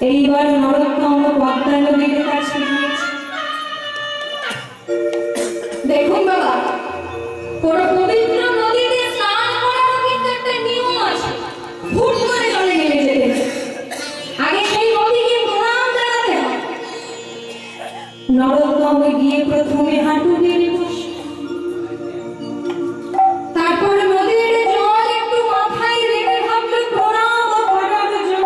এইবার নরোত্তম পদ্মা নদীর কাছে গিয়েছে। দেখুন বাবা, কোন পবিত্র নদীতে স্নান করার কিন্তু একটা নিয়ম আছে। হুট করে জলে নেমে যেতে আগে সেই নদীকে প্রণাম জানাতে হয়। নরোত্তম গিয়ে প্রথমে হাঁটু গেড়ে বসে, তারপরে নদীর জল একটু মাথায় রেখে ভাবলো প্রণাম করার জন্য।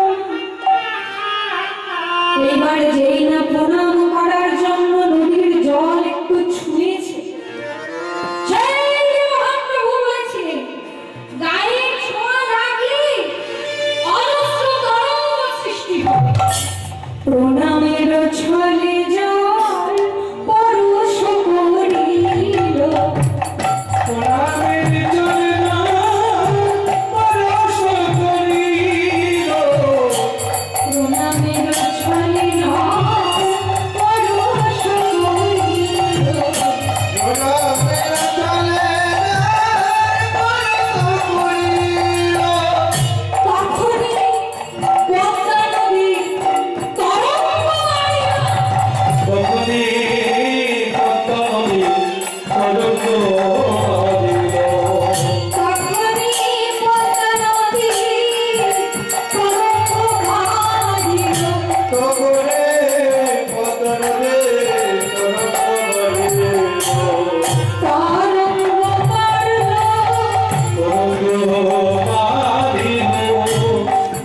এইবার যেই না প্রণাম করার জন্য নদীর জল একটু ছুঁয়েছে, সেই মহাপ্রভু বলেছিলেন গায়ে ছোঁয়া লাগলে অজস্র তরঙ্গ সৃষ্টি হবে। প্রণামের ছলে জল পরশ করিল, প্রণামের জলে পরশ করিল, প্রণামের ছলে জল পরশ করিল। প্রণামের জলে পরশ করিল। তখনই পদ্মা নদীর তরঙ্গ মারিয়া তখনই পদ্মা নদী তরঙ্গ মারিল। তখনই পদ্মা নদীর তরঙ্গ মারিল। তখনে পদ্মা নদী তরঙ্গ মারিল। তরঙ্গ মারল, তরঙ্গ মারিল।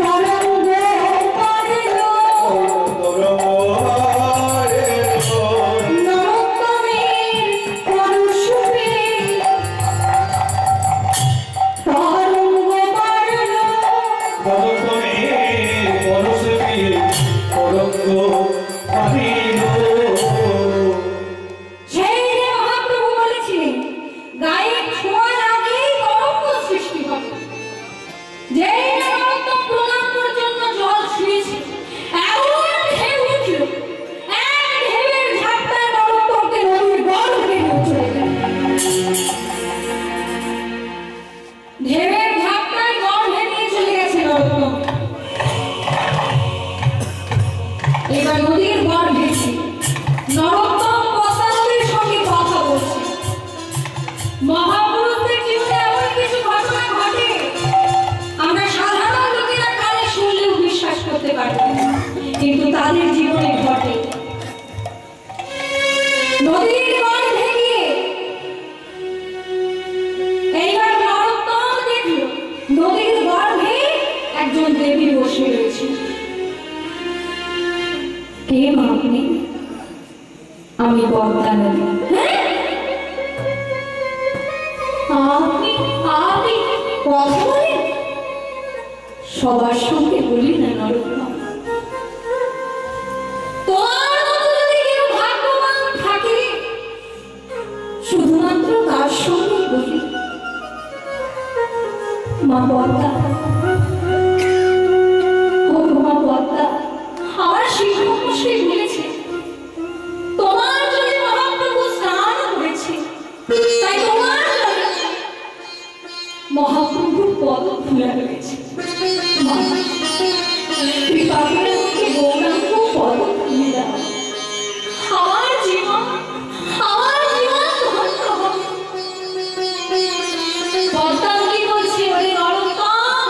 তরঙ্গ মারল। নরোত্তমের পরশ পেয়ে তরঙ্গ মারল। সেই যে মহাপ্রভু বলেছিলেন গায়ে ছোঁয়া লাগলেই তরঙ্গ সৃষ্টি হবে। যেই না নরোত্তম প্রণামের জন্য জল ছুঁয়েছে, এমন ঢেউ উঠল, এক ঢেউয়ের ঝাপটায় নরোত্তমকে নদীর গর্ভে নিয়ে চলে গেল। ঢেউয়ের ঝাপটায় গর্ভে নিয়ে চলে গেছে নরোত্তম। এবার নদীর গর্ভে নরোত্তম পদ্মা নদীর সঙ্গে কথা বলছে। মহাপুরুষদের জীবনে এমন কিছু ঘটনা ঘটে আমরা সাধারণ লোকেরা কানে শুনলেও বিশ্বাস করতে পারি না, কিন্তু তাদের জীবনে ঘটে। নদীর গর্ভে গিয়ে এইবার নরোত্তম দেখল নদীর গর্ভে একজন দেবী বসে রয়েছে। কে মা আপনি? আমি পদ্মা নদী। আপনি আপনি কথা বলেন? সবার সঙ্গে বলি না নরোত্তম। তোমার মতো যদি কেউ ভাগ্যবান থাকে শুধুমাত্র তার সঙ্গে বলি। মা পদ্মা, ও মা পদ্মা, আমার শিক্ষক মশাই বলেছে তোমার জন্য মহাপ্রভু স্নান করেছে, তাই তোমার জন্য মহাপ্রভুর পদ ধুলা রয়েছে। মা, কৃপা করে আমাকে গৌরাঙ্গ পদ ধুলে দাও। আমার জীবন ধন্য হবে। পদ্মা কি বলছে? ওরে নরোত্তম,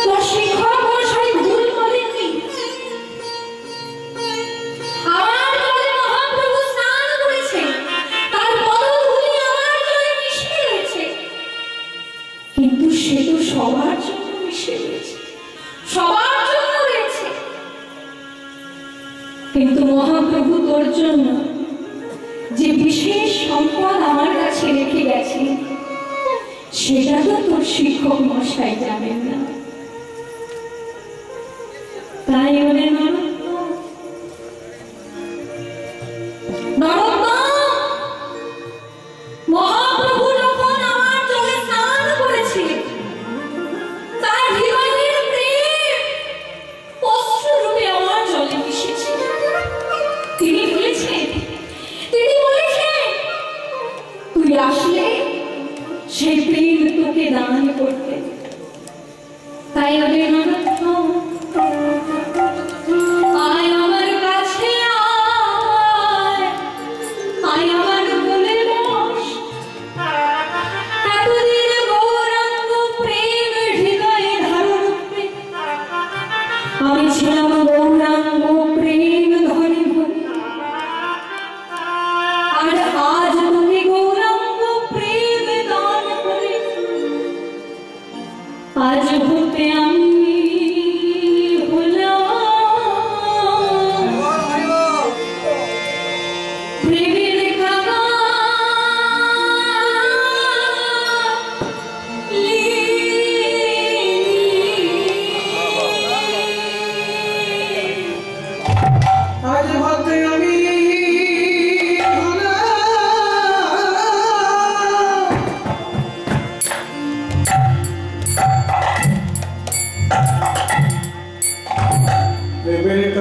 তোর শিক্ষক মশাই ভুল বলেননি। আমার জলে মহাপ্রভু স্নান করেছে, তার পদধূলি আমার জলে মিশে রয়েছে। কিন্তু সে তো সবার জন্য মিশে রয়েছে, সবার জন্য রয়েছে। কিন্তু মহাপ্রভু তোর জন্য যে বিশেষ সম্পদ আমার কাছে রেখে গেছে সেটা তো তোর শিক্ষক মশাই জানেন না। তাই ওরে নরোত্তম, মহাপ্রভু যখন আমার জলে স্নান করেছে তার হৃদয়ের প্রেম অশ্রুরূপে আমার জলে মিশেছে। তিনি বলেছেন তুই আসলে সেই প্রেম তোকে দান করতে। তাই আমি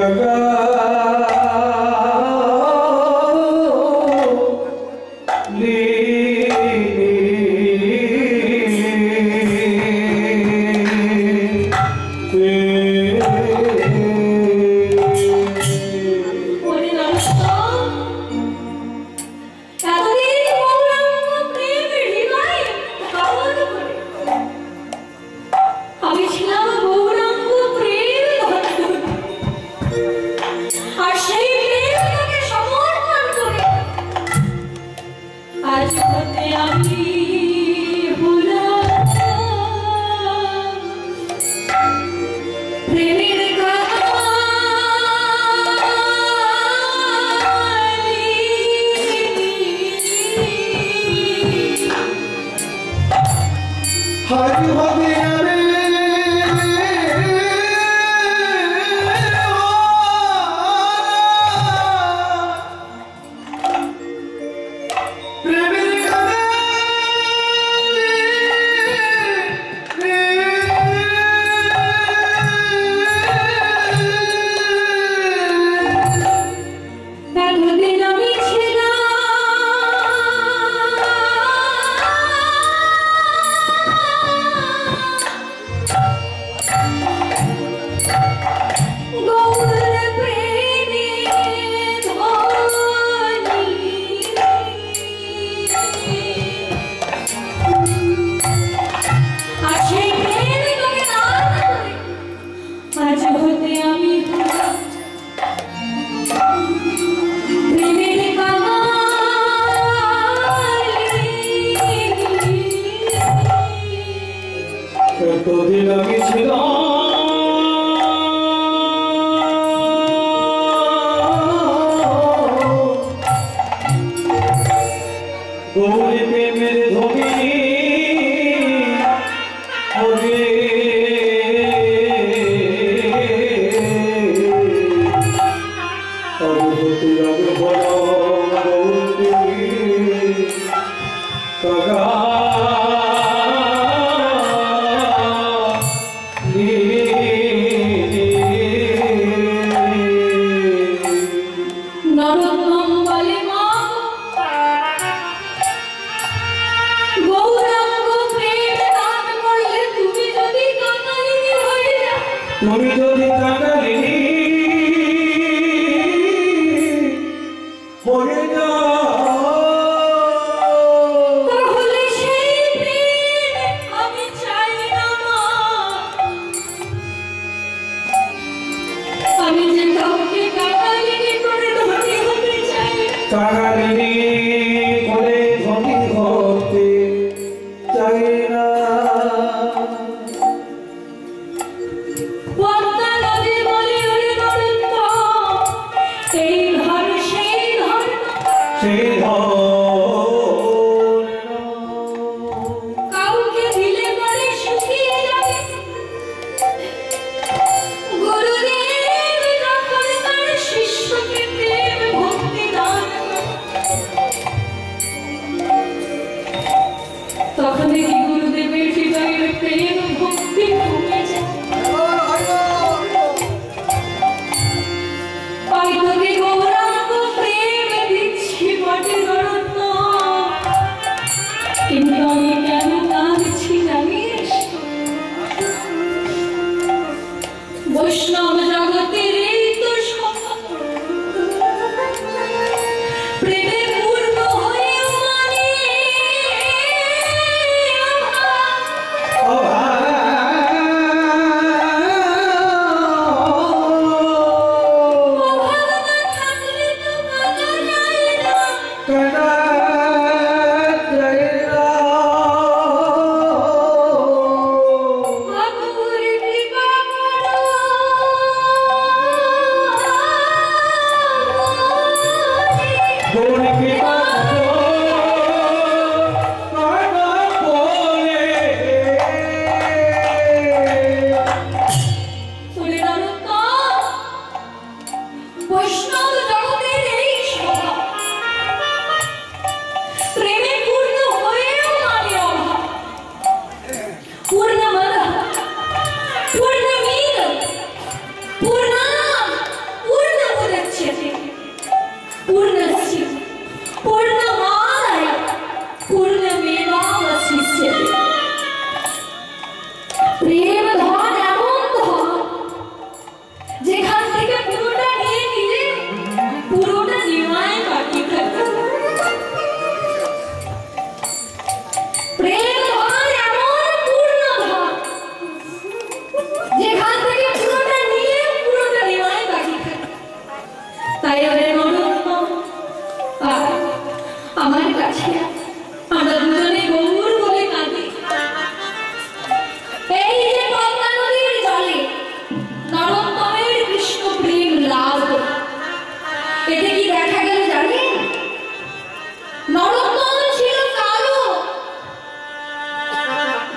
Kaga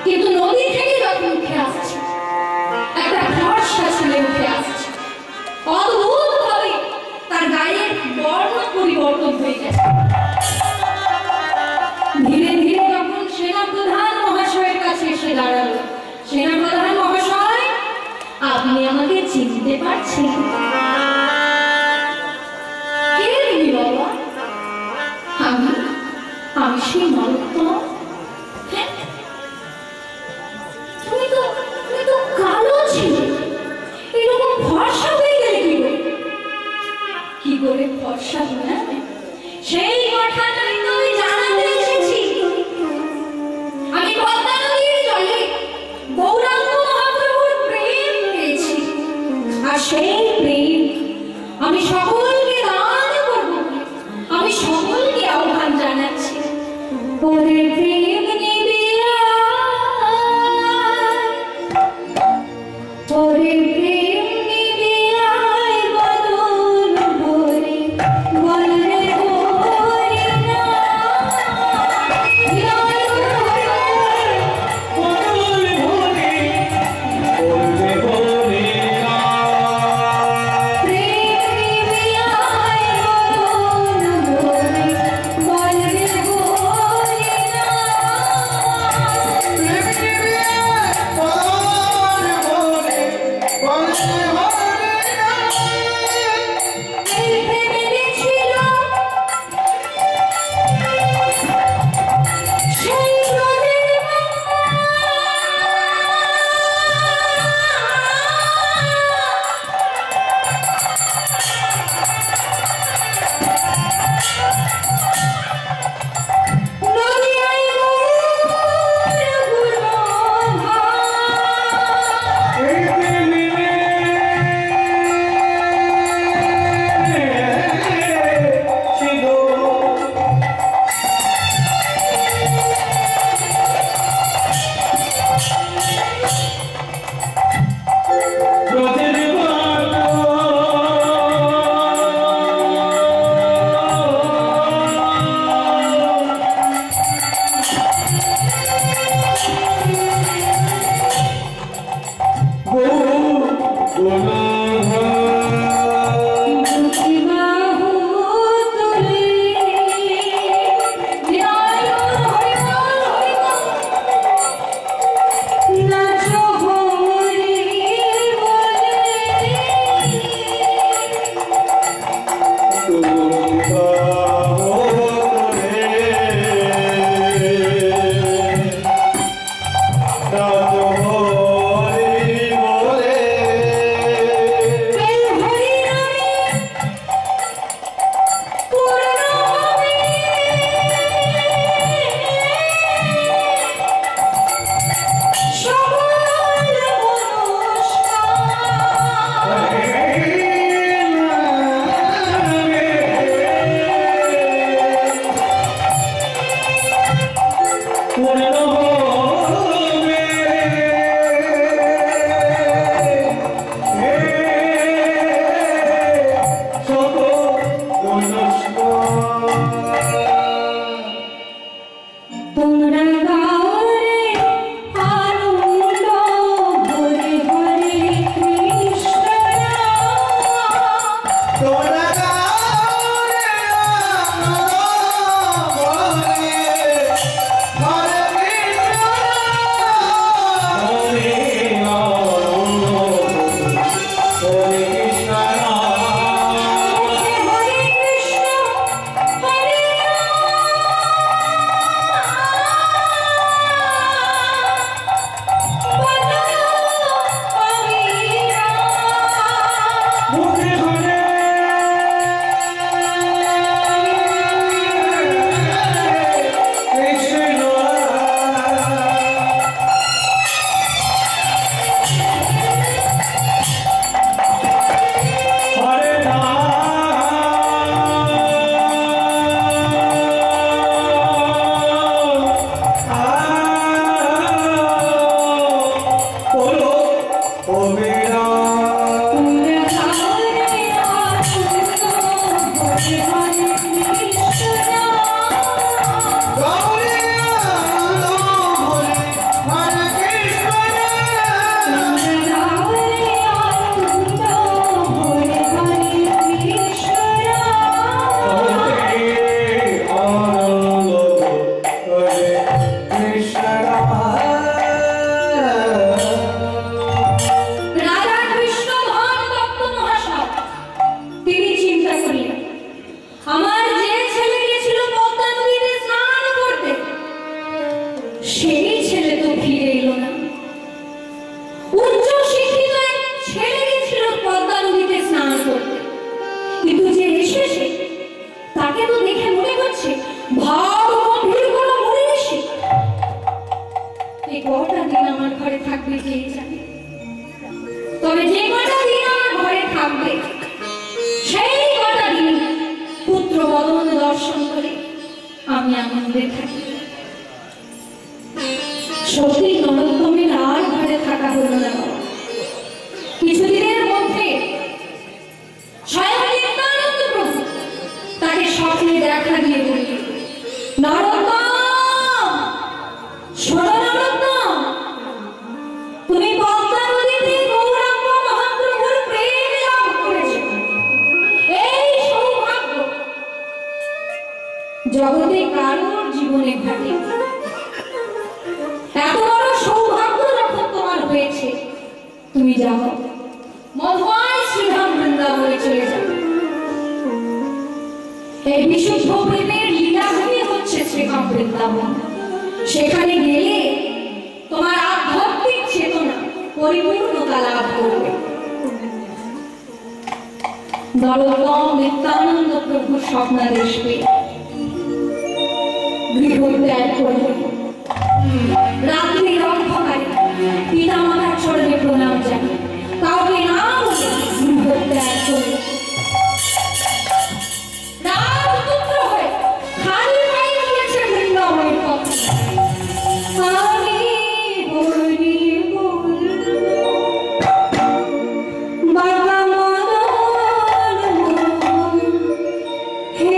কিন্তু নদী থেকে যখন উঠে আসছে একটা ফর্সা ছেলে উঠে আসছে, অদ্ভুত ভাবে তার গায়ের বর্ণ পরিবর্তন হয়ে গেছে। ধীরে ধীরে যখন সেনাপ্রধান মহাশয়ের কাছে এসে দাঁড়ালো, সেনাপ্রধান মহাশয়, আপনি আমাকে চিনতে পারছেন? কে তুমি বাবা? আমি সেই নরোত্তম। তুমি তো কালো ছিলে, এরকম ফর্সা হয়ে গেলে কি করে? কি করে ফর্সা হলে? সেই সেই ছেলে তো ফিরে এলো না। উচ্চ শিক্ষিত এক ছেলে গেছিল পদ্মা নদীতে স্নান করতে, কিন্তু যে এসেছে তাকে তো দেখে মনে হচ্ছে ভাব গম্ভীর কোনো মনীষী। এই কটা দিন আমার ঘরে থাকবে কে জানে, তবে যে কটা দিন আমার ঘরে থাকবে সেই কটা দিন পুত্র বদন দর্শন করে আমি আনন্দে থাকি। সত্যি নরোত্তমের আর ঘরে থাকা হলো না। কিছুদিনের মধ্যে স্বয়ং নিত্যানন্দ প্রভু তাকে স্বপ্নে দেখা দিয়ে বলল, নরোত্তম, শোনো নরোত্তম, তুমি পদ্মা নদীতে গৌরাঙ্গ মহাপ্রভুর প্রেম লাভ করেছো। এই সৌভাগ্য জগতে কারোর জীবনে ঘটে। এত বড় সৌভাগ্য যখন তোমার হয়েছে, তুমি যাও মধুময় শ্রীধাম বৃন্দাবনে চলে যাও। এই বিশুদ্ধ প্রেমের লীলাভূমি হচ্ছে শ্রীধাম বৃন্দাবন। সেখানে গেলে তোমার আধ্যাত্মিক চেতনা পরিপূর্ণতা লাভ করবে। নরোত্তম নিত্যানন্দ প্রভুর স্বপ্নাদেশ পেয়ে গৃহ ত্যাগ করবে। রাত্রির অন্ধকারে পিতা মাতার চরণে প্রণাম জানায়, কাউকে না বলে গৃহ ত্যাগ করে রাজপুত্র হয়ে খালি পায়ে চলেছে বৃন্দাবনের পথে। আমি হরি বলবো বাবা মদন হে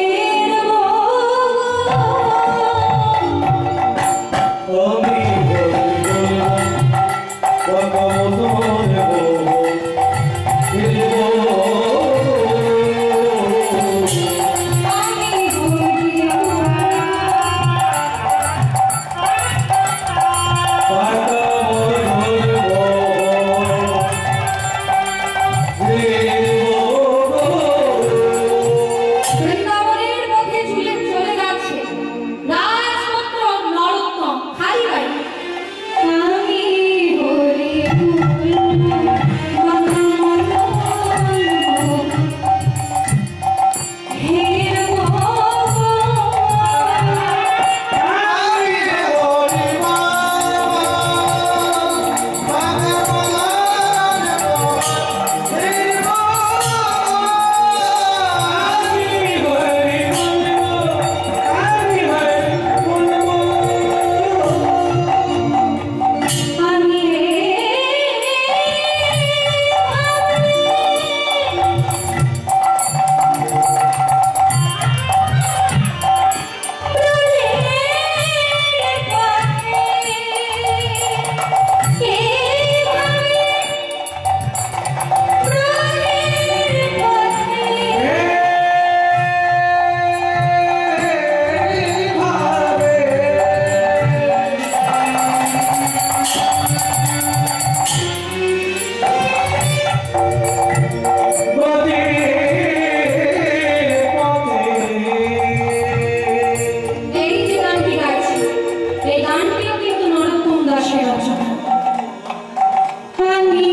আমি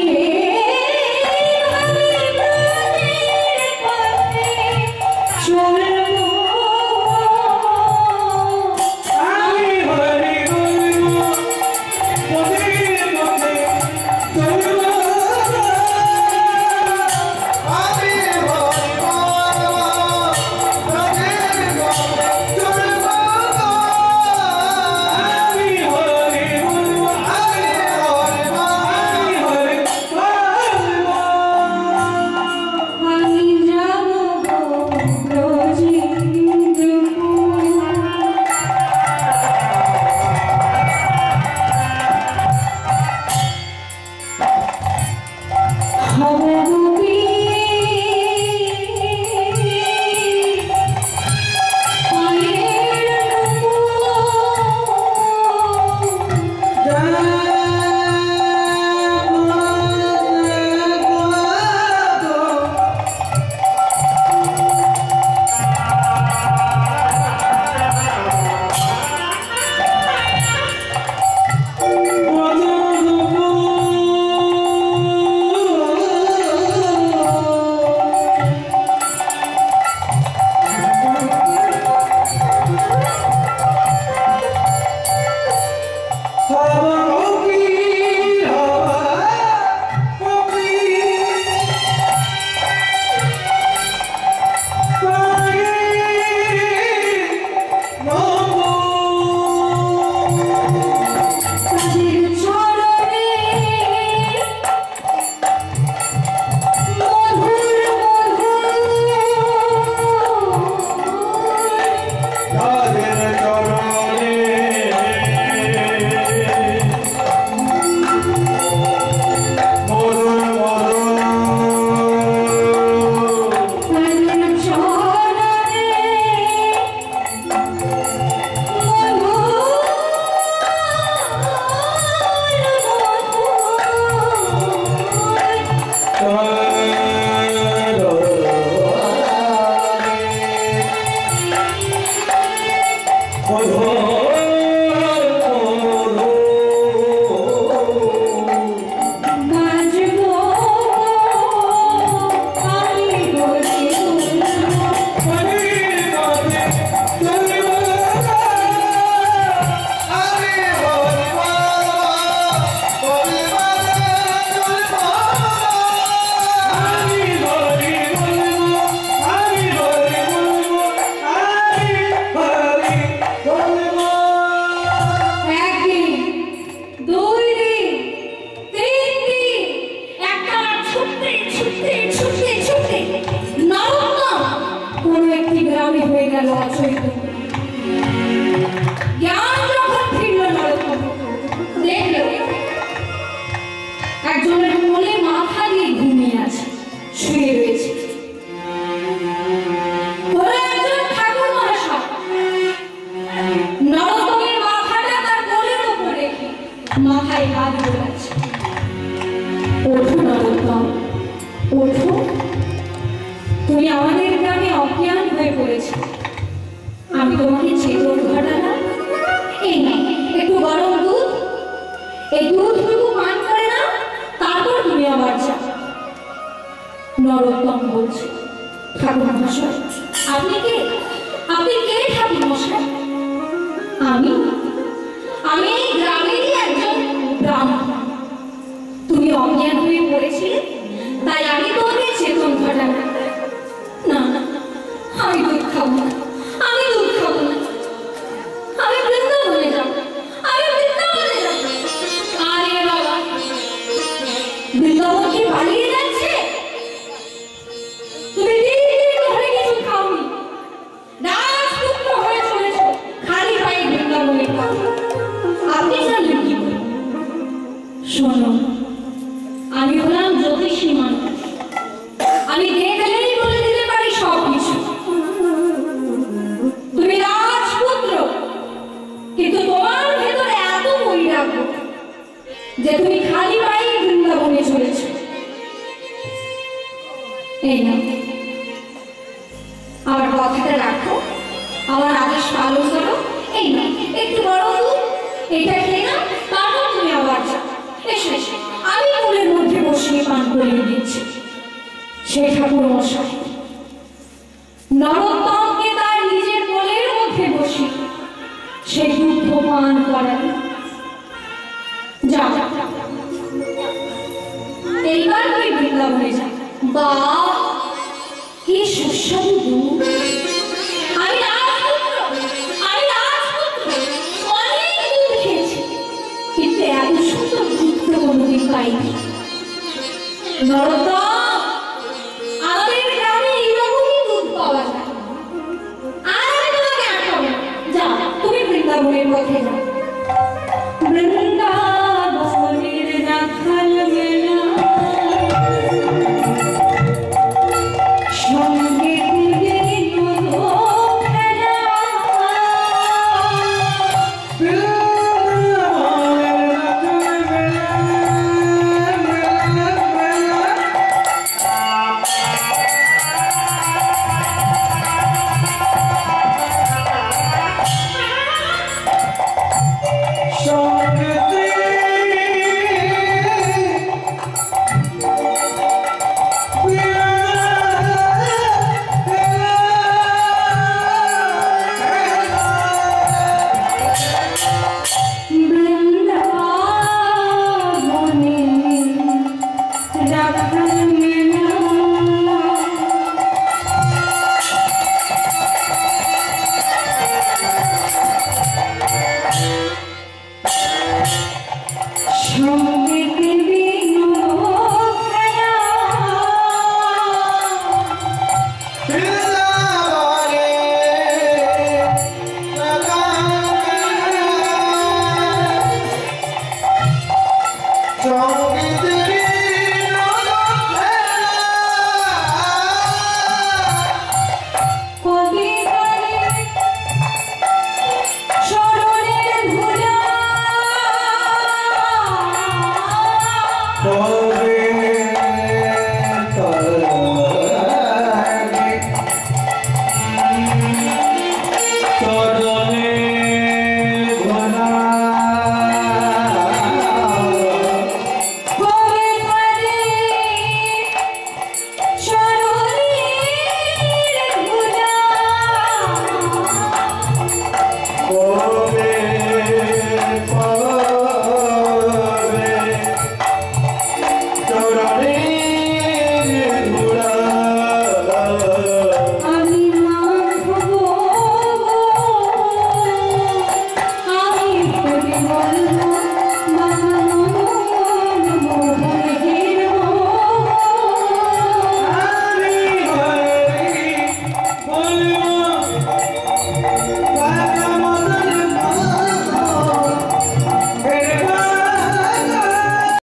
সব